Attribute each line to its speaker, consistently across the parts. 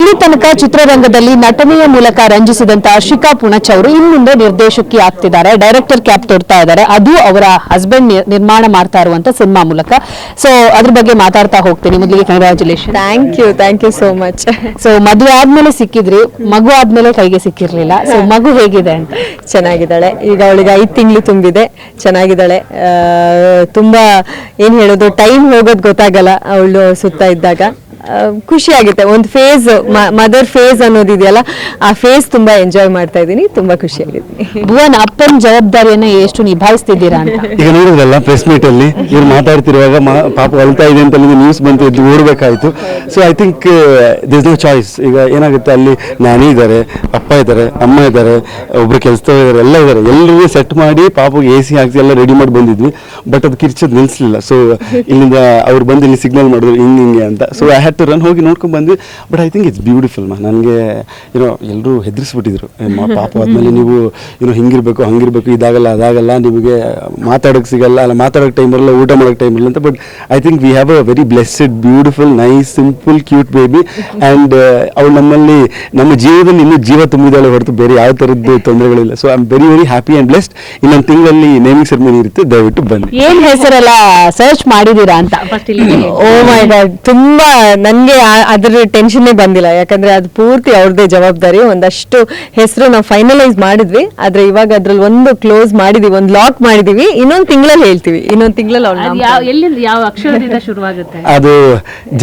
Speaker 1: ಇಲ್ಲಿ ತನಕ ಚಿತ್ರರಂಗದಲ್ಲಿ ನಟನೆಯ ಮೂಲಕ ರಂಜಿಸಿದಂತಹ ಶಿಖಾ ಪುಣಚ್ ಅವರು ಇನ್ನು ಮುಂದೆ ನಿರ್ದೇಶಕಿ ಆಗ್ತಿದ್ದಾರೆ, ಡೈರೆಕ್ಟರ್ ಕ್ಯಾಪ್ ತೋರ್ತಾ ಇದ್ದಾರೆ. ಅದು ಅವರ ಹಸ್ಬೆಂಡ್ ನಿರ್ಮಾಣ ಮಾಡ್ತಾ ಇರುವಂತ ಸಿನಿಮಾ ಮೂಲಕ. ಸೊ ಅದ್ರ ಬಗ್ಗೆ ಮಾತಾಡ್ತಾ ಹೋಗ್ತೀನಿ. ಮೊದಲಿಗೆ congratulation.
Speaker 2: Thank you so much.
Speaker 1: So ಮದುವೆ ಆದ್ಮೇಲೆ ಸಿಕ್ಕಿದ್ರಿ, ಮಗು ಆದ್ಮೇಲೆ ಕೈಗೆ ಸಿಕ್ಕಿರ್ಲಿಲ್ಲ. ಸೊ ಮಗು ಹೇಗಿದೆ ಅಂತ?
Speaker 2: ಚೆನ್ನಾಗಿದ್ದಾಳೆ. ಈಗ ಅವಳಿಗೆ 5 ತಿಂಗಳು ತುಂಬಿದೆ. ಚೆನ್ನಾಗಿದ್ದಾಳೆ. ತುಂಬಾ ಏನ್ ಹೇಳೋದು, ಟೈಮ್ ಹೋಗೋದು ಗೊತ್ತಾಗಲ್ಲ ಅವಳು ಸುತ್ತ ಇದ್ದಾಗ. ಖುಷಿ ಆಗುತ್ತೆ. ಒಂದು ಫೇಸ್, ಮದರ್ ಫೇಸ್ ಅನ್ನೋದಿದೆಯಲ್ಲ, ಆ ಫೇಸ್ ತುಂಬಾ ಎಂಜಾಯ್ ಮಾಡ್ತಾ ಇದ್ದೀನಿ. ತುಂಬಾ ಖುಷಿ ಆಗಿದೆ.
Speaker 1: ಭುವನ್, ಅಪ್ಪನ ಜವಾಬ್ದಾರಿಯನ್ನ ಎಷ್ಟು ನಿಭಾಯಿಸ್ತಿದ್ದೀರಾ ಅಂತ?
Speaker 3: ಈಗ ನೋಡಿದ್ರಲ್ಲ ಪ್ರೆಸ್ ಮೀಟ್ ಅಲ್ಲಿ ಇವ್ರು ಮಾತಾಡ್ತಿರುವಾಗ ಪಾಪ ಅಳ್ತಾ ಇದೆ ಅಂತ ನ್ಯೂಸ್ ಬಂತು, ಎದ್ದು ಓಡಬೇಕಾಯ್ತು. So I think this no choice. ಈಗ ಏನಾಗುತ್ತೆ, ಅಲ್ಲಿ ನಾನಿ ಇದ್ದಾರೆ, ಅಪ್ಪ ಇದ್ದಾರೆ, ಅಮ್ಮ ಇದ್ದಾರೆ, ಒಬ್ರು ಕೆಲಸದವ್ರು ಇದ್ದಾರೆ, ಎಲ್ಲ ಇದ್ದಾರೆ. ಎಲ್ಲರಿಗೂ ಸೆಟ್ ಮಾಡಿ ಪಾಪಗೆ AC ಹಾಕಿ ಎಲ್ಲ ರೆಡಿ ಮಾಡಿ ಬಂದಿದ್ವಿ. ಬಟ್ ಅದು ಕಿರ್ಚೋದು ನಿಲ್ಸಲಿಲ್ಲ. ಸೊ ಇಲ್ಲಿಂದ ಅವ್ರು ಬಂದು ಇಲ್ಲಿ ಸಿಗ್ನಲ್ ಮಾಡಿದ್ರು ಹಿಂಗೆ ಅಂತ. So I had to run, ಹೋಗಿ ನೋಡ್ಕೊಂಡು ಬಂದ್ವಿ. But I think it's beautiful. ನನಗೆ ಎಲ್ಲರೂ ಹೆದರಿಸ್ಬಿಟ್ಟಿದ್ರು, ಪಾಪ ಆದ್ಮೇಲೆ ನೀವು ಹಿಂಗಿರ್ಬೇಕು ಹಂಗಿರ್ಬೇಕು, ಇದಾಗಲ್ಲ ಅದಾಗಲ್ಲ, ನಿಮಗೆ ಮಾತಾಡೋಕೆ ಸಿಗಲ್ಲ, ಅಲ್ಲ ಮಾತಾಡೋಕೆ ಟೈಮ್ ಇರಲ್ಲ, ಊಟ ಮಾಡೋಕೆ ಟೈಮ್ ಇರಲ್ಲ ಅಂತ. But I think we have a very blessed, beautiful, nice, simple, cute baby. And ಅವಳು ನಮ್ಮ ಜೀವನದಲ್ಲಿ ಇನ್ನೂ ಜೀವ ತುಂಬಿದಾಳೆ ಹೊರತು ಬೇರೆ ಯಾವ ಥರದ್ದು ತೊಂದರೆಗಳಿಲ್ಲ. So I am very very happy and blessed. ಇನ್ನೊಂದು ತಿಂಗಳಲ್ಲಿ ನೇಮಿಂಗ್ ಸೆರೆಮನಿ ಇರುತ್ತೆ, ದಯವಿಟ್ಟು ಬನ್ನಿ.
Speaker 1: ಏನ್ ಹೆಸರೆಲ್ಲ ಸರ್ಚ್ ಮಾಡಿದೀರಾ ಅಂತ?
Speaker 2: ಓ ಮೈ ಗಾಡ್, ತುಂಬಾ ನನ್ಗೆ ಅದ್ರ ಟೆನ್ಷನ್ನೇ ಬಂದಿಲ್ಲ. ಯಾಕಂದ್ರೆ ಅದು ಪೂರ್ತಿ ಅವ್ರದ್ದೇ ಜವಾಬ್ದಾರಿ. ಒಂದಷ್ಟು ಹೆಸರು ನಾವು ಫೈನಲೈಸ್ ಮಾಡಿದ್ವಿ, ಆದ್ರೆ ಇವಾಗ ಅದ್ರಲ್ಲಿ ಒಂದು ಕ್ಲೋಸ್ ಮಾಡಿದೀವಿ, ಒಂದು ಲಾಕ್ ಮಾಡಿದೀವಿ. ಇನ್ನೊಂದು ತಿಂಗಳಲ್ಲಿ ಹೇಳ್ತೀವಿ. ಇನ್ನೊಂದು ತಿಂಗಳಲ್ಲಿ
Speaker 1: ಯಾವ ಅಕ್ಷರದಿಂದ ಶುರುವಾಗುತ್ತೆ?
Speaker 3: ಅದು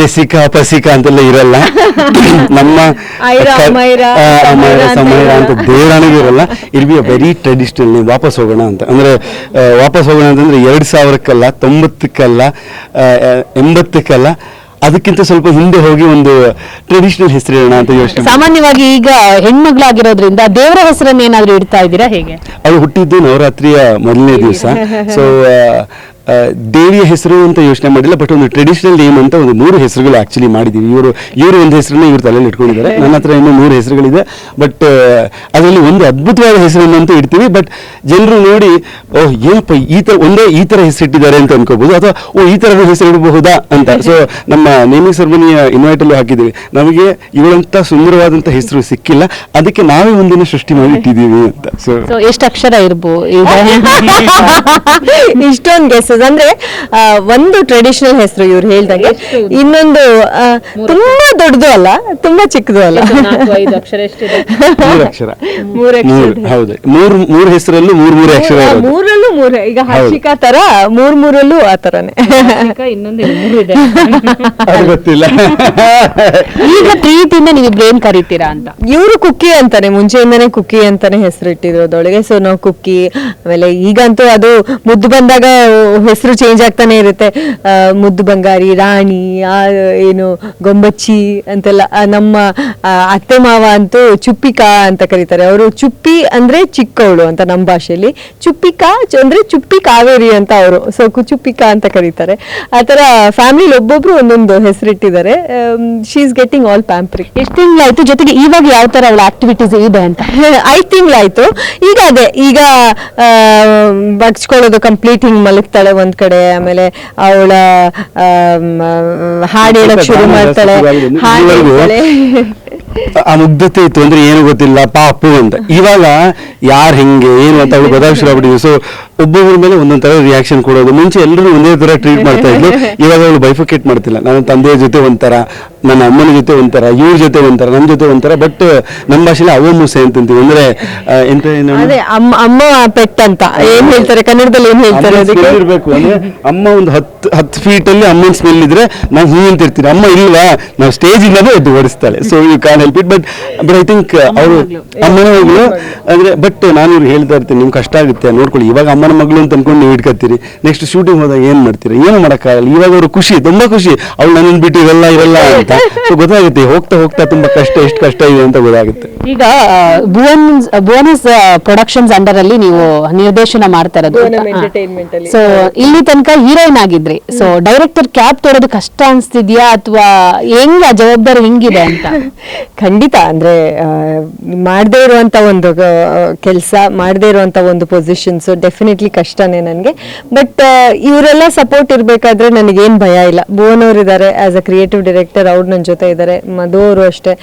Speaker 3: ಜೆಸಿಕಾ, ಪಸಿಕಾ ಅಂತೆಲ್ಲ ಇರಲ್ಲ. ನಮ್ಮ
Speaker 2: ಸಮೈರಾ
Speaker 3: ಅಂತ ದೇವರಾಣಿಗೆ ಇರಲ್ಲ. ಇಲ್ ಬಿ ಅ ವೆರಿ ಟ್ರೆಡಿಷನಲ್. ನೀವು ವಾಪಸ್ ಹೋಗೋಣ ಅಂತ ಅಂದ್ರೆ, ವಾಪಸ್ ಹೋಗೋಣ ಅಂತಂದ್ರೆ 2000ಕ್ಕಲ್ಲ, 90ಕ್ಕಲ್ಲ, 80ಕ್ಕಲ್ಲ, ಅದಕ್ಕಿಂತ ಸ್ವಲ್ಪ ಹಿಂದೆ ಹೋಗಿ ಒಂದು ಟ್ರೆಡಿಷನಲ್ ಹೆಸರಿಡೋಣ ಅಂತ ಯೋಚನೆ.
Speaker 1: ಸಾಮಾನ್ಯವಾಗಿ ಈಗ ಹೆಣ್ಮಗಳಾಗಿರೋದ್ರಿಂದ ದೇವರ ಹೆಸರನ್ನ ಏನಾದ್ರು ಇಡ್ತಾ ಇದ್ದೀರಾ ಹೇಗೆ?
Speaker 3: ಅದು ಹುಟ್ಟಿದ್ದು ನವರಾತ್ರಿಯ ಮೊದಲನೇ ದಿವಸ. ಸೊ ದೇವಿಯ ಹೆಸರು ಅಂತ ಯೋಚನೆ ಮಾಡಿಲ್ಲ, ಬಟ್ ಒಂದು ಟ್ರೆಡಿಷನಲ್ ನೇಮ್ ಅಂತ ಒಂದು 3 ಹೆಸರುಗಳು ಆಕ್ಚುಲಿ ಮಾಡಿದ್ದೀವಿ. ಇವರು ಒಂದು ಹೆಸರನ್ನ ಇವ್ರು ತಲೆಯಲ್ಲಿ ಇಟ್ಕೊಂಡಿದ್ದಾರೆ. ನನ್ನ ಹತ್ರ ಇನ್ನೂ 3 ಹೆಸರುಗಳಿದೆ. ಬಟ್ ಅದರಲ್ಲಿ ಒಂದು ಅದ್ಭುತವಾದ ಹೆಸರನ್ನಂತೂ ಇಡ್ತೀವಿ. ಬಟ್ ಜನರು ನೋಡಿ, ಓಹ್ ಏನಪ್ಪ ಈ ಥರ ಹೆಸರಿಟ್ಟಿದ್ದಾರೆ ಅಂತ ಅನ್ಕೋಬಹುದು, ಅಥವಾ ಈ ಥರದ ಹೆಸರು ಇಡಬಹುದಾ ಅಂತ. ಸೊ ನಮ್ಮ ನೇಮಿಂಗ್ ಸೆರೆಮನಿಯ ಇನ್ವೈಟಲ್ಲೂ ಹಾಕಿದ್ದೀವಿ, ನಮಗೆ ಇವಳಂತ ಸುಂದರವಾದಂಥ ಹೆಸರು ಸಿಕ್ಕಿಲ್ಲ, ಅದಕ್ಕೆ ನಾವೇ ಒಂದಿನ ಸೃಷ್ಟಿ ಮಾಡಿ ಇಟ್ಟಿದ್ದೀವಿ ಅಂತ.
Speaker 1: ಸೊ ಎಷ್ಟು ಅಕ್ಷರ ಇರ್ಬೋದು?
Speaker 2: ಇಷ್ಟೊಂದು ಗೆಸ್ ಅಂದ್ರೆ ಒಂದು ಟ್ರೆಡಿಷನಲ್ ಹೆಸರು ಇವ್ರು ಹೇಳ್ದಂಗೆ, ಇನ್ನೊಂದು ತುಂಬಾ ದೊಡ್ಡದು ಅಲ್ಲ, ತುಂಬಾ ಚಿಕ್ಕದು ಅಲ್ಲ.
Speaker 1: 4-5 ಅಕ್ಷರ ಎಷ್ಟಿದೆ?
Speaker 3: 3 ಅಕ್ಷರ. 3 ಹೌದು, 3 ಹೆಸರಲ್ಲೂ 3 ಅಕ್ಷರ.
Speaker 2: 3ರಲ್ಲೂ 3. ಈಗ ಹರ್ಷಿಕಾ ತರ 3ರಲ್ಲೂ ಆ ತರನೇ.
Speaker 1: ಇನ್ನೊಂದು 3 ಇದೆ,
Speaker 3: ಅದು ಗೊತ್ತಿಲ್ಲ.
Speaker 1: ಈಗ ಪ್ರೀತಿಯಿಂದ ನೀವು ಬ್ರೇನ್ ಕರೀತೀರಾ ಅಂತ?
Speaker 2: ಇವರು ಕುಕ್ಕಿ ಅಂತಾನೆ, ಮುಂಚೆಯಿಂದಾನೆ ಕುಕ್ಕಿ ಅಂತಾನೆ ಹೆಸರು ಇಟ್ಟಿದ್ರು ಅದೊಳಗೆ. ಸೊ ನಾವು ಕುಕ್ಕಿ. ಆಮೇಲೆ ಈಗಂತೂ ಅದು ಮುದ್ದು ಬಂದಾಗ ಹೆಸರು ಚೇಂಜ್ ಆಗ್ತಾನೆ ಇರುತ್ತೆ. ಮುದ್ದು ಬಂಗಾರಿ, ರಾಣಿ, ಏನು ಗೊಂಬಚ್ಚಿ ಅಂತೆಲ್ಲ. ನಮ್ಮ ಅತ್ತೆ ಮಾವ ಅಂತೂ ಚುಪ್ಪಿಕಾ ಅಂತ ಕರೀತಾರೆ. ಅವರು ಚುಪ್ಪಿ ಅಂದ್ರೆ ಚಿಕ್ಕವಳು ಅಂತ ನಮ್ಮ ಭಾಷೆಯಲ್ಲಿ, ಚುಪ್ಪಿಕಾ ಅಂದ್ರೆ ಚುಪ್ಪಿ ಕಾವೇರಿ ಅಂತ ಅವರು. ಸೊ ಚುಪ್ಪಿಕಾ ಅಂತ ಕರೀತಾರೆ. ಆತರ ಫ್ಯಾಮಿಲಿ ಒಬ್ಬೊಬ್ರು ಒಂದೊಂದು ಹೆಸರಿಟ್ಟಿದ್ದಾರೆ. She is getting all pampering.
Speaker 1: ಎಷ್ಟು ತಿಂಗಳಾಯ್ತು? ಜೊತೆಗೆ ಇವಾಗ ಯಾವ ತರ ಅವಳ ಆಕ್ಟಿವಿಟೀಸ್ ಇದೆ ಅಂತ?
Speaker 2: 5 ತಿಂಗಳಾಯ್ತು. ಈಗ ಅದೇ, ಈಗ ಬಡ್ಸ್ಕೊಳ್ಳೋದು ಕಂಪ್ಲೀಟ್, ಹಿಂಗ್ ಮಲಗ್ತಾಳೆ ಒಂದ್ ಕಡೆ. ಆಮೇಲೆ ಅವಳ ಹಾಡು ಹೇಳಕ್ ಶುರು ಮಾಡ್ತಾಳೆ.
Speaker 3: ಆ ಮುಗ್ಧತೆ ಇತ್ತು ಅಂದ್ರೆ ಏನು ಗೊತ್ತಿಲ್ಲ, ಪಾಪು ಅಂತ. ಇವಾಗ ಯಾರು ಹೆಂಗೆ ಏನು ಅಂತ ಅವಳು ಗೊತ್ತಾಗ ಶುರು ಆಗ್ಬಿಟ್ಟಿದ್ವಿ. ಸೊ ಒಬ್ಬೊಬ್ಬರ ಮೇಲೆ ಒಂದೊಂದ್ ತರ ರಿಯಾಕ್ಷನ್ ಕೊಡೋದು. ಮುಂಚೆ ಎಲ್ಲರೂ ಒಂದೇ ತರ ಟ್ರೀಟ್ ಮಾಡ್ತಾ ಇದ್ಲು, ಇವಾಗ ಅವಳು ಬೈಫಿಕೇಟ್ ಮಾಡ್ತಿಲ್ಲ. ನನ್ನ ತಂದೆಯ ಜೊತೆ ಒಂಥರ, ನನ್ನ ಅಮ್ಮನ ಜೊತೆ ಒಂಥರ, ಇವ್ರ ಜೊತೆ ಒಂಥರ, ನನ್ನ ಜೊತೆ ಒಂಥರ. ಬಟ್ ನಮ್ಮ ಭಾಷೆಯಲ್ಲಿ ಅವ್ವ ಮುಸೆ ಅಂತೀವಿ. ಅಂದ್ರೆ
Speaker 2: ಅದೇ ಅಮ್ಮ ಪೆಟ್ ಅಂತ ಏನ್ ಹೇಳ್ತಾರೆ ಕನ್ನಡದಲ್ಲಿ, ಏನ್ ಹೇಳ್ತಾರೆ ಅದಕ್ಕೆ?
Speaker 3: ಇರ್ಬೇಕು ಅಂದ್ರೆ ಅಮ್ಮ ಒಂದು 10 ಫೀಟ್ ಅಲ್ಲಿ ಅಮ್ಮನ ಸ್ಮೆಲ್ ಇದ್ರೆ ನಾವು ಹೀಗೆ ಅಂತ ಇರ್ತೀವಿ. ಅಮ್ಮ ಇಲ್ವಾ, ನಾವು ಸ್ಟೇಜ್ ಇಲ್ಲದೆ ಎದ್ದು ಓಡಿಸ್ತಾಳೆ. So you can help it. But I think ಅವರು ಅಮ್ಮನ ಮಗಳು ಅಂದ್ರೆ, ಬಟ್ ನಾನು ಇವ್ರು ಹೇಳ್ತಾ ಇರ್ತೀನಿ, ನಿಮ್ಗೆ ಕಷ್ಟ ಆಗುತ್ತೆ ನೋಡ್ಕೊಳ್ಳಿ. ಇವಾಗ ಅಮ್ಮನ ಮಗಳು ಅಂತ ಅನ್ಕೊಂಡು ನೀವು ಇಟ್ಕೊತೀರಿ, ನೆಕ್ಸ್ಟ್ ಶೂಟಿಂಗ್ ಹೋದಾಗ ಏನ್ ಮಾಡ್ತೀರಿ? ಏನು ಮಾಡೋಕ್ಕಾಗಲ್ಲ. ಇವಾಗ ಅವರು ಖುಷಿ, ತುಂಬಾ ಖುಷಿ, ಅವಳು ನನ್ನ ಬಿಟ್ಟು ಇರಲ್ಲ ಅಂತ. ಸೊ ಗೊತ್ತಾಗುತ್ತೆ, ಹೋಗ್ತಾ ಹೋಗ್ತಾ ತುಂಬಾ ಕಷ್ಟ, ಎಷ್ಟು ಕಷ್ಟ ಇದೆ ಅಂತ ಗೊತ್ತಾಗುತ್ತೆ.
Speaker 1: ಈಗ ಭುವನಸ್ ಪ್ರೊಡಕ್ಷನ್ಸ್ ಅಂಡರ್ ಅಲ್ಲಿ ನೀವು ನಿರ್ದೇಶನ ಮಾಡ್ತಾ ಇರೋದು. ಸೊ ಇಲ್ಲಿ ತನಕ ಹೀರೋಯಿನ್ ಆಗಿದ್ರಿ. ಸೊ ಡೈರೆಕ್ಟರ್ ಕ್ಯಾಪ್ ತೊಡೋದು ಕಷ್ಟ ಅನ್ಸ್ತಿದ್ಯಾ, ಅಥವಾ ಹೆಂಗ ಜವಾಬ್ದಾರಿ ಹೆಂಗಿದೆ ಅಂತ?
Speaker 2: ಖಂಡಿತ. ಅಂದ್ರೆ ಮಾಡದೇ ಇರುವಂತ ಒಂದು ಕೆಲಸ, ಮಾಡದೇ ಇರುವಂಥ ಒಂದು ಪೊಸಿಷನ್ಸು ಡೆಫಿನೆಟ್ಲಿ ಕಷ್ಟನೇ ನನಗೆ. ಬಟ್ ಇವರೆಲ್ಲ ಸಪೋರ್ಟ್ ಇರಬೇಕಾದ್ರೆ ನನಗೇನು ಭಯ ಇಲ್ಲ. ಭುವನ್ ಅವರು ಇದ್ದಾರೆ ಆಸ್ ಅ ಕ್ರಿಯೇಟಿವ್ ಡೈರೆಕ್ಟರ್, ಅವ್ರು ನನ್ನ ಜೊತೆ ಇದ್ದಾರೆ. ಮಧು ಅವರು ಅಷ್ಟೇ.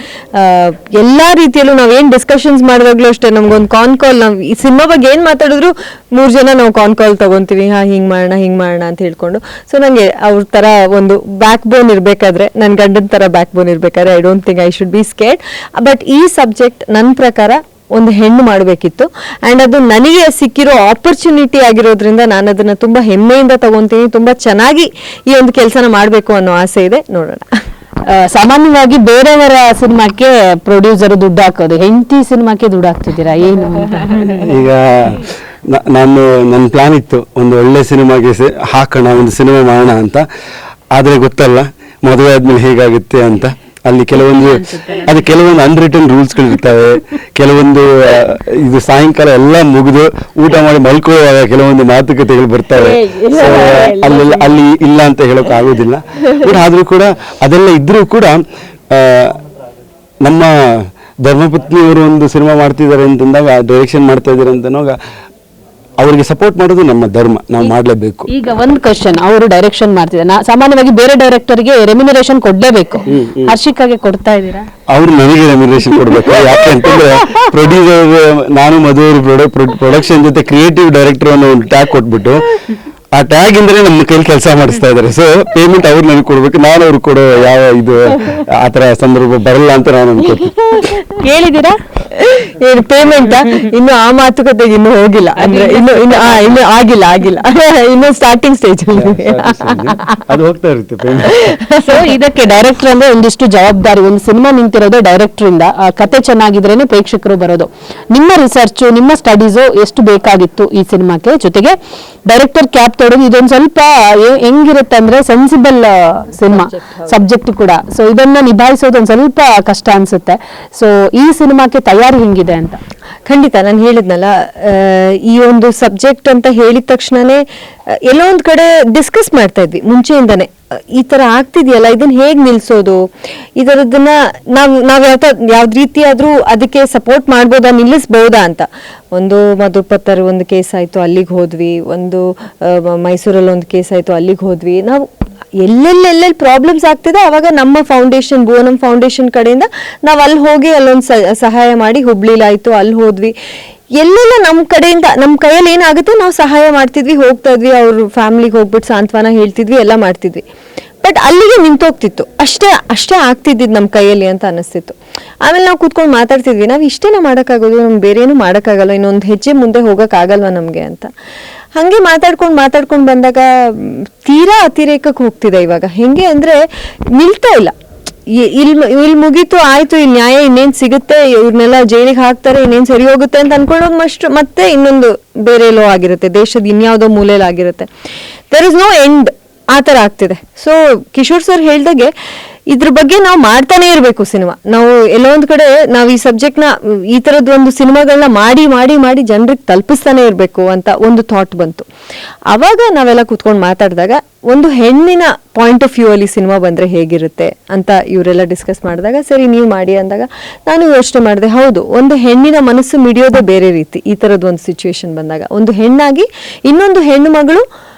Speaker 2: ಎಲ್ಲ ರೀತಿಯಲ್ಲೂ ನಾವೇನು ಡಿಸ್ಕಷನ್ಸ್ ಮಾಡಿದಾಗಲೂ ಅಷ್ಟೇ, ನಮ್ಗೊಂದು ಕಾನ್ ಕಾಲ್, ನಾವು ಈ ಸಿನಿಮಾ ಬಗ್ಗೆ ಏನು ಮಾತಾಡಿದ್ರು 3 ಜನ ನಾವು ಕಾನ್ ಕಾಲ್ ತೊಗೊತೀವಿ, ಹಿಂಗೆ ಮಾಡೋಣ ಅಂತ ಹೇಳ್ಕೊಂಡು. ಸೊ ನನಗೆ ಅವ್ರ ಥರ ಒಂದು ಬ್ಯಾಕ್ ಬೋನ್ ಇರಬೇಕಾದ್ರೆ, ನನ್ನ ಗಂಡನ ಥರ ಬ್ಯಾಕ್ ಬೋನ್ ಇರಬೇಕಾದ್ರೆ I don't think I should be scared. But ಈ ಸಬ್ಜೆಕ್ಟ್ ನನ್ನ ಪ್ರಕಾರ ಒಂದು ಹೆಣ್ಣು ಮಾಡಬೇಕಿತ್ತು, ಆ್ಯಂಡ್ ಅದು ನನಗೆ ಸಿಕ್ಕಿರೋ ಆಪರ್ಚುನಿಟಿ ಆಗಿರೋದ್ರಿಂದ ನಾನು ಅದನ್ನು ತುಂಬ ಹೆಮ್ಮೆಯಿಂದ ತಗೊತೀನಿ. ತುಂಬ ಚೆನ್ನಾಗಿ ಈ ಒಂದು ಕೆಲಸನ ಮಾಡಬೇಕು ಅನ್ನೋ ಆಸೆ ಇದೆ. ನೋಡೋಣ.
Speaker 1: ಸಾಮಾನ್ಯವಾಗಿ ಬೇರೆಯವರ ಸಿನಿಮಾಕ್ಕೆ ಪ್ರೊಡ್ಯೂಸರ್ ದುಡ್ಡು ಹಾಕೋದು, ಹೆಂಡತಿ ಸಿನಿಮಾಕ್ಕೆ ದುಡ್ಡು ಹಾಕ್ತಿದ್ದೀರಾ ಏನು ಅಂತ?
Speaker 3: ಈಗ ನನ್ನ ಪ್ಲಾನ್ ಇತ್ತು ಒಂದು ಒಳ್ಳೆ ಸಿನಿಮಾಗೆ ಹಾಕೋಣ, ಒಂದು ಸಿನಿಮಾ ಮಾಡೋಣ ಅಂತ. ಆದರೆ ಗೊತ್ತಲ್ಲ ಮದುವೆ ಆದ್ಮೇಲೆ ಹೇಗಾಗುತ್ತೆ ಅಂತ. ಅಲ್ಲಿ ಕೆಲವೊಂದು ಅನ್ರಿಟನ್ ರೂಲ್ಸ್ಗಳಿರ್ತವೆ. ಕೆಲವೊಂದು ಇದು ಸಾಯಂಕಾಲ ಎಲ್ಲ ಮುಗಿದು ಊಟ ಮಾಡಿ ಮಲ್ಕೊಳ್ಳುವಾಗ ಕೆಲವೊಂದು ಮಾತುಕತೆಗಳು ಬರ್ತವೆ. ಅಲ್ಲಿ ಇಲ್ಲ ಅಂತ ಹೇಳೋಕೆ ಆಗೋದಿಲ್ಲ. ಬಟ್ ಆದರೂ ಕೂಡ ಅದೆಲ್ಲ ಇದ್ರೂ ಕೂಡ ನಮ್ಮ ಧರ್ಮಪತ್ನಿಯವರು ಒಂದು ಸಿನಿಮಾ ಮಾಡ್ತಿದ್ದಾರೆ ಅಂತಂದಾಗ, ಡೈರೆಕ್ಷನ್ ಮಾಡ್ತಾ ಇದ್ದಾರೆ ಅಂತನೋಗ ಅವರಿಗೆ ಸಪೋರ್ಟ್ ಮಾಡೋದು ನಮ್ಮ ಧರ್ಮ, ನಾವು ಮಾಡಲೇಬೇಕು.
Speaker 1: ಈಗ ಒಂದು ಕ್ವಶನ್, ಅವರು ಡೈರೆಕ್ಷನ್ ಮಾಡ್ತಿದ್ದಾರೆ, ಸಾಮಾನ್ಯವಾಗಿ ಬೇರೆ ಡೈರೆಕ್ಟರ್ಗೆ ರೆಮ್ಯುನರೇಷನ್ ಕೊಡ್ಲೇಬೇಕು, ಹರ್ಷಿಕಾಗೆ ಕೊಡ್ತಾ ಇದ್ದೀರಾ?
Speaker 3: ಅವ್ರು ನನಗೆ ರೆಮ್ಯುನರೇಷನ್ ಕೊಡ್ಬೇಕು. ಯಾಕೆ ಅಂತಂದ್ರೆ ಪ್ರೊಡ್ಯೂಸರ್ ನಾನು ಮಧು ಅವರು ಪ್ರೊಡಕ್ಷನ್ ಜೊತೆ ಕ್ರಿಯೇಟಿವ್ ಡೈರೆಕ್ಟರ್ ಅನ್ನೋ ಒಂದು ಟ್ಯಾಗ್ ಕೊಟ್ಬಿಟ್ಟು, ಆ ಟ್ಯಾಗ್ ಇಂದಲೇ ನಮ್ಮ ಕೈಲಿ ಕೆಲಸ ಮಾಡಿಸ್ತಾ ಇದ್ದಾರೆ. ಸೊ ಪೇಮೆಂಟ್ ಅವ್ರು ನನಗೆ ಕೊಡ್ಬೇಕು, ನಾನು ಅವ್ರು ಕೊಡೋ ಯಾವ ಇದು ಆತರ ಸಂದರ್ಭ ಬರಲ್ಲ ಅಂತ ನಾನು ಅನ್ಕೋತೀನಿ.
Speaker 1: ಕೇಳಿದ್ದೀರಾ
Speaker 2: ಏನು ಪೇಮೆಂಟ್? ಇನ್ನು ಆ ಮಾತುಕತೆಗೆ ಇನ್ನು ಹೋಗಿಲ್ಲ, ಅಂದ್ರೆ ಇನ್ನು ಆಗಿಲ್ಲ ಇನ್ನು ಸ್ಟಾರ್ಟಿಂಗ್ ಸ್ಟೇಜ್
Speaker 3: ಅದು ಹೋಗ್ತಾ ಇರುತ್ತೆ ಪೇಮೆಂಟ್.
Speaker 1: ಸೊ ಇದಕ್ಕೆ ಡೈರೆಕ್ಟರ್ ಅಂದ್ರೆ ಒಂದಿಷ್ಟು ಜವಾಬ್ದಾರಿ. ಒಂದು ಸಿನಿಮಾ ನಿಂತಿರೋದು ಡೈರೆಕ್ಟರ್ ಇಂದ, ಕತೆ ಚೆನ್ನಾಗಿದ್ರೇನೆ ಪ್ರೇಕ್ಷಕರು ಬರೋದು. ನಿಮ್ಮ ರಿಸರ್ಚ್, ನಿಮ್ಮ ಸ್ಟಡೀಸು ಎಷ್ಟು ಬೇಕಾಗಿತ್ತು ಈ ಸಿನಿಮಾಕ್ಕೆ? ಜೊತೆಗೆ ಡೈರೆಕ್ಟರ್ ಕ್ಯಾಪ್ ತೊಡೋದು ಇದೊಂದು ಸ್ವಲ್ಪ ಹೆಂಗಿರುತ್ತೆ ಅಂದ್ರೆ ಸೆನ್ಸಿಬಲ್ ಸಿನಿಮಾ ಸಬ್ಜೆಕ್ಟ್ ಕೂಡ. ಸೊ ಇದನ್ನ ನಿಭಾಯಿಸೋದು ಒಂದ್ ಸ್ವಲ್ಪ ಕಷ್ಟ ಅನ್ಸುತ್ತೆ. ಸೊ ಈ ಸಿನಿಮಾಕ್ಕೆ ತಯಾರಿ ಹೆಂಗಿದೆ ಅಂತ?
Speaker 2: ಖಂಡಿತ ನಾನು ಹೇಳಿದ್ನಲ್ಲ, ಈ ಒಂದು ಸಬ್ಜೆಕ್ಟ್ ಅಂತ ಹೇಳಿದ ತಕ್ಷಣನೇ ಎಲ್ಲೋ ಒಂದ್ ಕಡೆ ಡಿಸ್ಕಸ್ ಮಾಡ್ತಾ ಇದ್ವಿ ಮುಂಚೆಯಿಂದಾನೆ. ಈ ತರ ಆಗ್ತಿದೆಯಲ್ಲ, ಇದನ್ನ ಹೇಗ್ ನಿಲ್ಸೋದು, ಇದರದನ್ನ ನಾವ್ ಯಾವ್ದು ರೀತಿ ಆದ್ರೂ ಅದಕ್ಕೆ ಸಪೋರ್ಟ್ ಮಾಡ್ಬೋದಾ, ನಿಲ್ಲಿಸ್ಬೋದಾ ಅಂತ. ಒಂದು ಮಧುಪತ್ತರ್ ಒಂದು ಕೇಸ್ ಆಯ್ತು, ಅಲ್ಲಿಗೆ ಹೋದ್ವಿ. ಒಂದು ಮೈಸೂರಲ್ಲಿ ಒಂದು ಕೇಸ್ ಆಯ್ತು, ಅಲ್ಲಿಗೆ ಹೋದ್ವಿ. ನಾವು ಎಲ್ಲೆಲ್ಲಿ ಪ್ರಾಬ್ಲಮ್ಸ್ ಆಗ್ತಿದೆ ಅವಾಗ ನಮ್ಮ ಫೌಂಡೇಶನ್, ಭುವನಂ ಫೌಂಡೇಶನ್ ಕಡೆಯಿಂದ ನಾವು ಅಲ್ಲಿ ಹೋಗಿ ಅಲ್ಲೊಂದು ಸಹಾಯ ಮಾಡಿ, ಹುಬ್ಳಿಲಾಯ್ತು ಅಲ್ಲಿ ಹೋದ್ವಿ. ಎಲ್ಲೆಲ್ಲ ನಮ್ಮ ಕಡೆಯಿಂದ ನಮ್ಮ ಕೈಯಲ್ಲಿ ಏನಾಗುತ್ತೆ ನಾವು ಸಹಾಯ ಮಾಡ್ತಿದ್ವಿ, ಹೋಗ್ತಾ ಇದ್ವಿ, ಅವ್ರ ಫ್ಯಾಮಿಲಿಗೆ ಹೋಗ್ಬಿಟ್ಟು ಸಾಂತ್ವನ ಹೇಳ್ತಿದ್ವಿ, ಎಲ್ಲ ಮಾಡ್ತಿದ್ವಿ. ಬಟ್ ಅಲ್ಲಿಗೆ ನಿಂತೋಗ್ತಿತ್ತು, ಅಷ್ಟೇ ಆಗ್ತಿದ್ದಿದ್ದು ನಮ್ಮ ಕೈಯಲ್ಲಿ ಅಂತ ಅನಿಸ್ತಿತ್ತು. ಆಮೇಲೆ ನಾವು ಕೂತ್ಕೊಂಡು ಮಾತಾಡ್ತಿದ್ವಿ, ನಾವು ಇಷ್ಟೇನ ಮಾಡೋಕ್ಕಾಗೋದು, ನಮ್ಗೆ ಬೇರೇನು ಮಾಡೋಕ್ಕಾಗಲ್ಲ, ಇನ್ನೊಂದು ಹೆಜ್ಜೆ ಮುಂದೆ ಹೋಗೋಕ್ಕಾಗಲ್ವ ನಮಗೆ ಅಂತ. ಹಾಗೆ ಮಾತಾಡ್ಕೊಂಡು ಬಂದಾಗ ತೀರಾ ಅತಿರೇಕಕ್ಕೆ ಹೋಗ್ತಿದೆ ಇವಾಗ. ಹೆಂಗೆ ಅಂದರೆ ನಿಲ್ತಾ ಇಲ್ಲ. ಇಲ್ಲಿ ಮುಗೀತು ಆಯ್ತು, ಇಲ್ಲಿ ನ್ಯಾಯ ಇನ್ನೇನು ಸಿಗುತ್ತೆ, ಇವ್ರನ್ನೆಲ್ಲ ಜೈಲಿಗೆ ಹಾಕ್ತಾರೆ, ಇನ್ನೇನು ಸರಿ ಹೋಗುತ್ತೆ ಅಂತ ಅನ್ಕೊಳ್ಳೋದು ಮತ್ತೆ ಇನ್ನೊಂದು ಬೇರೆ ಎಲ್ಲೋ ಆಗಿರುತ್ತೆ, ದೇಶದ ಇನ್ಯಾವುದೋ ಮೂಲೆಯಲ್ಲಿ ಆಗಿರುತ್ತೆ. There is no end. ಆ ಥರ ಆಗ್ತಿದೆ. ಸೊ ಕಿಶೋರ್ ಸರ್ ಹೇಳ್ದಾಗೆ ಇದ್ರ ಬಗ್ಗೆ ನಾವು ಮಾಡ್ತಾನೆ ಇರಬೇಕು ಸಿನಿಮಾ. ನಾವು ಎಲ್ಲೋ ಒಂದು ಕಡೆ ನಾವು ಈ ಸಬ್ಜೆಕ್ಟ್ನ, ಈ ಥರದ್ದು ಒಂದು ಸಿನಿಮಾಗಳನ್ನ ಮಾಡಿ ಜನರಿಗೆ ತಲುಪಿಸ್ತಾನೆ ಇರಬೇಕು ಅಂತ ಒಂದು ಥಾಟ್ ಬಂತು. ಆವಾಗ ನಾವೆಲ್ಲ ಕೂತ್ಕೊಂಡು ಮಾತಾಡಿದಾಗ ಒಂದು ಹೆಣ್ಣಿನ ಪಾಯಿಂಟ್ ಆಫ್ ವ್ಯೂ ಅಲ್ಲಿ ಸಿನಿಮಾ ಬಂದರೆ ಹೇಗಿರುತ್ತೆ ಅಂತ ಇವರೆಲ್ಲ ಡಿಸ್ಕಸ್ ಮಾಡಿದಾಗ, ಸರಿ ನೀವು ಮಾಡಿ ಅಂದಾಗ ನಾನು ಯೋಚನೆ ಮಾಡಿದೆ, ಹೌದು, ಒಂದು ಹೆಣ್ಣಿನ ಮನಸ್ಸು ಮಿಡಿಯೋದೇ ಬೇರೆ ರೀತಿ. ಈ ಥರದ್ದು ಒಂದು ಸಿಚುವೇಶನ್ ಬಂದಾಗ ಒಂದು ಹೆಣ್ಣಾಗಿ ಇನ್ನೊಂದು ಹೆಣ್ಣು ಮಗಳು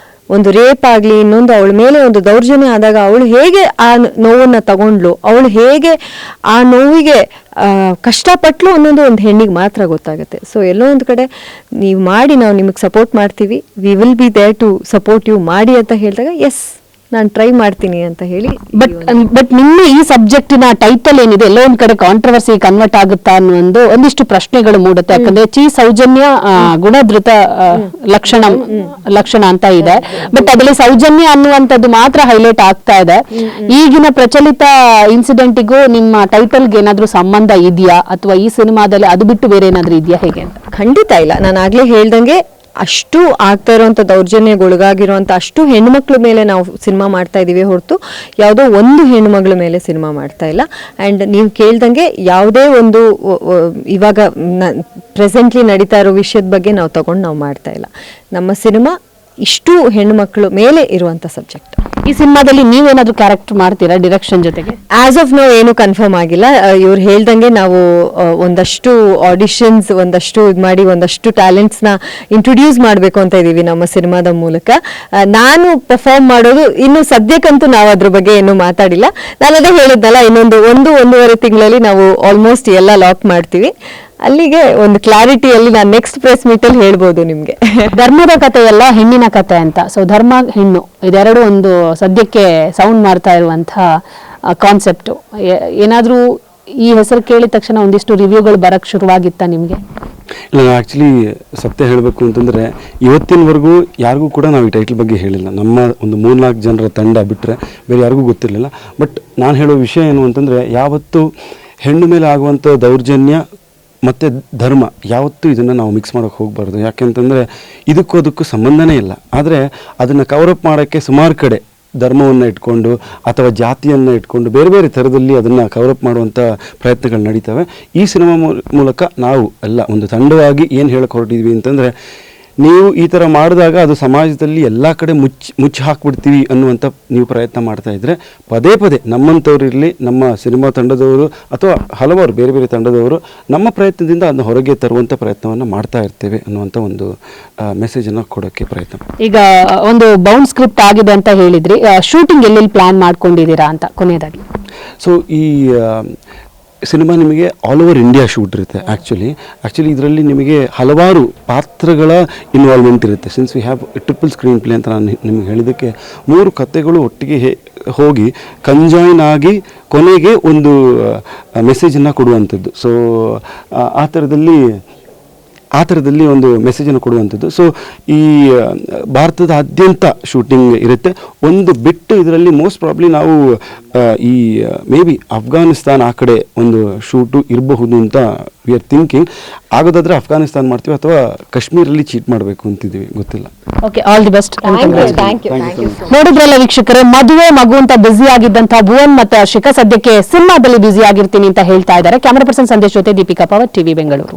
Speaker 2: ಒಂದು ರೇಪ್ ಆಗಲಿ, ಇನ್ನೊಂದು ಅವಳ ಮೇಲೆ ಒಂದು ದೌರ್ಜನ್ಯ ಆದಾಗ ಅವಳು ಹೇಗೆ ಆ ನೋವನ್ನು ತಗೊಂಡ್ಲು, ಅವಳು ಹೇಗೆ ಆ ನೋವಿಗೆ ಕಷ್ಟಪಟ್ಲು ಅನ್ನೋದು ಒಂದು ಹೆಣ್ಣಿಗೆ ಮಾತ್ರ ಗೊತ್ತಾಗುತ್ತೆ. ಸೊ ಎಲ್ಲೋ ಒಂದು ಕಡೆ ನೀವು ಮಾಡಿ, ನಾವು ನಿಮಗೆ ಸಪೋರ್ಟ್ ಮಾಡ್ತೀವಿ, we will be there to support you ಮಾಡಿ ಅಂತ ಹೇಳಿದಾಗ, ಎಸ್ ನಾನು ಟ್ರೈ ಮಾಡ್ತೀನಿ ಅಂತ ಹೇಳಿ.
Speaker 1: ಬಟ್ ನಿಮ್ಮ ಈ ಸಬ್ಜೆಕ್ಟಿನ ಟೈಟಲ್ ಏನಿದೆ, ಎಲ್ಲೋ ಒಂದ್ ಕಡೆ ಕಾಂಟ್ರವರ್ಸಿ ಕನ್ವರ್ಟ್ ಆಗುತ್ತಾ ಅನ್ನೋ ಒಂದಿಷ್ಟು ಪ್ರಶ್ನೆಗಳು ಮೂಡುತ್ತೆ. ಯಾಕಂದ್ರೆ ಸೌಜನ್ಯ ಗುಣಧೃತ ಲಕ್ಷಣ ಅಂತ ಇದೆ, ಬಟ್ ಅದರಲ್ಲಿ ಸೌಜನ್ಯ ಅನ್ನುವಂಥದ್ದು ಮಾತ್ರ ಹೈಲೈಟ್ ಆಗ್ತಾ ಇದೆ. ಈಗಿನ ಪ್ರಚಲಿತ ಇನ್ಸಿಡೆಂಟಿಗೂ ನಿಮ್ಮ ಟೈಟಲ್ಗೆ ಏನಾದ್ರೂ ಸಂಬಂಧ ಇದೆಯಾ, ಅಥವಾ ಈ ಸಿನಿಮಾದಲ್ಲಿ ಅದು ಬಿಟ್ಟು ಬೇರೆ ಏನಾದ್ರೂ ಇದೆಯಾ, ಹೇಗೆ ಅಂತ?
Speaker 2: ಖಂಡಿತ ಇಲ್ಲ. ನಾನು ಆಗ್ಲೇ ಹೇಳ್ದಂಗೆ ಅಷ್ಟು ಆಗ್ತಾ ಇರೋಂಥ ದೌರ್ಜನ್ಯಗೊಳಗಾಗಿರುವಂಥ ಅಷ್ಟು ಹೆಣ್ಮಕ್ಳ ಮೇಲೆ ನಾವು ಸಿನಿಮಾ ಮಾಡ್ತಾ ಇದ್ದೀವಿ ಹೊರತು ಯಾವುದೋ ಒಂದು ಹೆಣ್ಮಗಳ ಮೇಲೆ ಸಿನಿಮಾ ಮಾಡ್ತಾ ಇಲ್ಲ. ಆ್ಯಂಡ್ ನೀವು ಕೇಳ್ದಂಗೆ ಯಾವುದೇ ಒಂದು ಇವಾಗ ಪ್ರೆಸೆಂಟ್ಲಿ ನಡೀತಾ ಇರೋ ವಿಷಯದ ಬಗ್ಗೆ ನಾವು ಮಾಡ್ತಾ ಇಲ್ಲ. ನಮ್ಮ ಸಿನಿಮಾ ಇಷ್ಟು ಹೆಣ್ಮಕ್ಳು ಮೇಲೆ ಇರುವಂತ ಸಬ್ಜೆಕ್ಟ್.
Speaker 1: ಈ ಸಿನಿಮಾದಲ್ಲಿ ನೀವೇನಾದ್ರೂ ಕ್ಯಾರೆಕ್ಟರ್ ಮಾಡ್ತೀರಾ ಡಿರೆಕ್ಷನ್ ಜೊತೆಗೆ?
Speaker 2: ಆಸ್ ಆಫ್ ನೋ ಏನು ಕನ್ಫರ್ಮ್ ಆಗಿಲ್ಲ. ಇವ್ರು ಹೇಳ್ದಂಗೆ ನಾವು ಒಂದಷ್ಟು ಆಡಿಷನ್ಸ್ ಒಂದಷ್ಟು ಇದು ಮಾಡಿ ಒಂದಷ್ಟು ಟ್ಯಾಲೆಂಟ್ಸ್ನ ಇಂಟ್ರೊಡ್ಯೂಸ್ ಮಾಡಬೇಕು ಅಂತ ಇದೀವಿ ನಮ್ಮ ಸಿನಿಮಾದ ಮೂಲಕ. ನಾನು ಪರ್ಫಾರ್ಮ್ ಮಾಡೋದು ಇನ್ನು ಸದ್ಯಕ್ಕಂತೂ ನಾವು ಅದ್ರ ಬಗ್ಗೆ ಏನು ಮಾತಾಡಿಲ್ಲ. ನಾನು ಅದೇ ಹೇಳಿದ್ನಲ್ಲ, ಒಂದೂವರೆ ತಿಂಗಳಲ್ಲಿ ನಾವು ಆಲ್ಮೋಸ್ಟ್ ಎಲ್ಲ ಲಾಕ್ ಮಾಡ್ತೀವಿ. ಅಲ್ಲಿಗೆ ಒಂದು ಕ್ಲಾರಿಟಿಯಲ್ಲಿ ನಾನು ನೆಕ್ಸ್ಟ್ ಪ್ರೆಸ್ ಮೀಟಲ್ಲಿ ಹೇಳ್ಬೋದು ನಿಮಗೆ.
Speaker 1: ಧರ್ಮದ ಕಥೆ ಎಲ್ಲ ಹೆಣ್ಣಿನ ಕಥೆ ಅಂತ. ಸೊ ಧರ್ಮ ಹೆಣ್ಣು ಇದೆರಡು ಒಂದು ಸದ್ಯಕ್ಕೆ ಸೌಂಡ್ ಮಾಡ್ತಾ ಇರುವಂತಹ ಕಾನ್ಸೆಪ್ಟು. ಏನಾದರೂ ಈ ಹೆಸರು ಕೇಳಿದ ತಕ್ಷಣ ಒಂದಿಷ್ಟು ರಿವ್ಯೂಗಳು ಬರಕ್ಕೆ ಶುರುವಾಗಿತ್ತಾ ನಿಮಗೆ?
Speaker 3: ಇಲ್ಲ, ಆ್ಯಕ್ಚುಲಿ ಸತ್ಯ ಹೇಳಬೇಕು ಅಂತಂದರೆ ಇವತ್ತಿನವರೆಗೂ ಯಾರಿಗೂ ಕೂಡ ನಾವು ಈ ಟೈಟಲ್ ಬಗ್ಗೆ ಹೇಳಿಲ್ಲ. ನಮ್ಮ ಒಂದು 3-4 ಜನರ ತಂಡ ಬಿಟ್ಟರೆ ಬೇರೆ ಯಾರಿಗೂ ಗೊತ್ತಿರಲಿಲ್ಲ. ಬಟ್ ನಾನು ಹೇಳೋ ವಿಷಯ ಏನು ಅಂತಂದರೆ, ಯಾವತ್ತು ಹೆಣ್ಣು ಮೇಲೆ ಆಗುವಂಥ ದೌರ್ಜನ್ಯ ಮತ್ತು ಧರ್ಮ ಯಾವತ್ತೂ ಇದನ್ನು ನಾವು ಮಿಕ್ಸ್ ಮಾಡೋಕ್ಕೆ ಹೋಗಬಾರ್ದು. ಯಾಕೆಂತಂದರೆ ಇದಕ್ಕೂ ಸಂಬಂಧನೇ ಇಲ್ಲ. ಆದರೆ ಅದನ್ನು ಕವರಪ್ ಮಾಡೋಕ್ಕೆ ಸುಮಾರು ಕಡೆ ಧರ್ಮವನ್ನು ಇಟ್ಕೊಂಡು ಅಥವಾ ಜಾತಿಯನ್ನು ಇಟ್ಕೊಂಡು ಬೇರೆ ಬೇರೆ ಥರದಲ್ಲಿ ಅದನ್ನು ಕವರಪ್ ಮಾಡುವಂಥ ಪ್ರಯತ್ನಗಳು ನಡೀತವೆ. ಈ ಸಿನಿಮಾ ಮೂಲಕ ನಾವು ಎಲ್ಲ ಒಂದು ತಂಡವಾಗಿ ಏನು ಹೇಳಕ್ಕೆ ಹೊರಟಿದ್ವಿ ಅಂತಂದರೆ, ನೀವು ಈ ಥರ ಮಾಡಿದಾಗ ಅದು ಸಮಾಜದಲ್ಲಿ ಎಲ್ಲ ಕಡೆ ಮುಚ್ಚಿ ಹಾಕ್ಬಿಡ್ತೀವಿ ಅನ್ನುವಂಥ ನೀವು ಪ್ರಯತ್ನ ಮಾಡ್ತಾ ಇದ್ದರೆ, ಪದೇ ಪದೇ ನಮ್ಮಂಥವ್ರು ಇರಲಿ, ನಮ್ಮ ಸಿನಿಮಾ ತಂಡದವರು ಅಥವಾ ಹಲವಾರು ಬೇರೆ ಬೇರೆ ತಂಡದವರು ನಮ್ಮ ಪ್ರಯತ್ನದಿಂದ ಅದನ್ನ ಹೊರಗೆ ತರುವಂಥ ಪ್ರಯತ್ನವನ್ನು ಮಾಡ್ತಾ ಇರ್ತೇವೆ ಅನ್ನುವಂಥ ಒಂದು ಮೆಸೇಜನ್ನು ಕೊಡೋಕ್ಕೆ ಪ್ರಯತ್ನ.
Speaker 1: ಈಗ ಒಂದು ಬೌಂಡ್ ಸ್ಕ್ರಿಪ್ಟ್ ಆಗಿದೆ ಅಂತ ಹೇಳಿದ್ರಿ, ಶೂಟಿಂಗ್ ಎಲ್ಲೆಲ್ಲಿ ಪ್ಲಾನ್ ಮಾಡ್ಕೊಂಡಿದ್ದೀರಾ ಅಂತ ಕೊನೆಯದಾಗಿ?
Speaker 3: ಸೊ ಈ ಸಿನಿಮಾ ನಿಮಗೆ ಆಲ್ ಓವರ್ ಇಂಡಿಯಾ ಶೂಟ್ ಇರುತ್ತೆ. ಆ್ಯಕ್ಚುಲಿ ಇದರಲ್ಲಿ ನಿಮಗೆ ಹಲವಾರು ಪಾತ್ರಗಳ ಇನ್ವಾಲ್ವ್ಮೆಂಟ್ ಇರುತ್ತೆ. Since we have triple screen play ಅಂತ ನಾನು ನಿಮಗೆ ಹೇಳಿದ್ದಕ್ಕೆ 3 ಕಥೆಗಳು ಒಟ್ಟಿಗೆ ಹೋಗಿ ಕಂಜಾಯ್ನ್ ಆಗಿ ಕೊನೆಗೆ ಒಂದು ಮೆಸೇಜನ್ನು ಕೊಡುವಂಥದ್ದು. ಸೊ ಆ ಥರದಲ್ಲಿ ಒಂದು ಮೆಸೇಜನ್ನು ಕೊಡುವಂಥದ್ದು. ಸೊ ಈ ಭಾರತದಾದ್ಯಂತ ಶೂಟಿಂಗ್ ಇರುತ್ತೆ. ಒಂದು ಬಿಟ್ಟು ಇದರಲ್ಲಿ ಮೋಸ್ಟ್ ಪ್ರಾಬ್ಲಿ ನಾವು ಈ ಮೇ ಬಿ ಅಫ್ಘಾನಿಸ್ತಾನ್ ಆ ಕಡೆ ಒಂದು ಶೂಟು ಇರಬಹುದು ಅಂತ ವಿ ಆರ್ ಥಿಂಕಿಂಗ್. ಆಗೋದಾದರೆ ಅಫ್ಘಾನಿಸ್ತಾನ್ ಮಾಡ್ತೀವಿ ಅಥವಾ ಕಾಶ್ಮೀರಲ್ಲಿ ಚೀಟ್ ಮಾಡಬೇಕು ಅಂತಿದ್ದೀವಿ, ಗೊತ್ತಿಲ್ಲ.
Speaker 1: Okay, all the best.
Speaker 2: Thank you.
Speaker 1: ನೋಡಿದ್ರಲ್ಲ ವೀಕ್ಷಕರೇ, ಮದುವೆ ಮಗು ಅಂತ ಬ್ಯುಸಿ ಆಗಿದ್ದಂತಹ ಭುವನ್ ಮತ್ತು ಹರ್ಷಿಕಾ ಸದ್ಯಕ್ಕೆ ಸಿನಿಮಾದಲ್ಲಿ ಬ್ಯುಸಿ ಆಗಿರ್ತೀನಿ ಅಂತ ಹೇಳ್ತಾ ಇದ್ದಾರೆ. ಕ್ಯಾಮರಾ ಪರ್ಸನ್ ಸಂದೇಶ್ ಜೊತೆ ದೀಪಿಕಾ ಪವರ್, ಟಿವಿ ಬೆಂಗಳೂರು.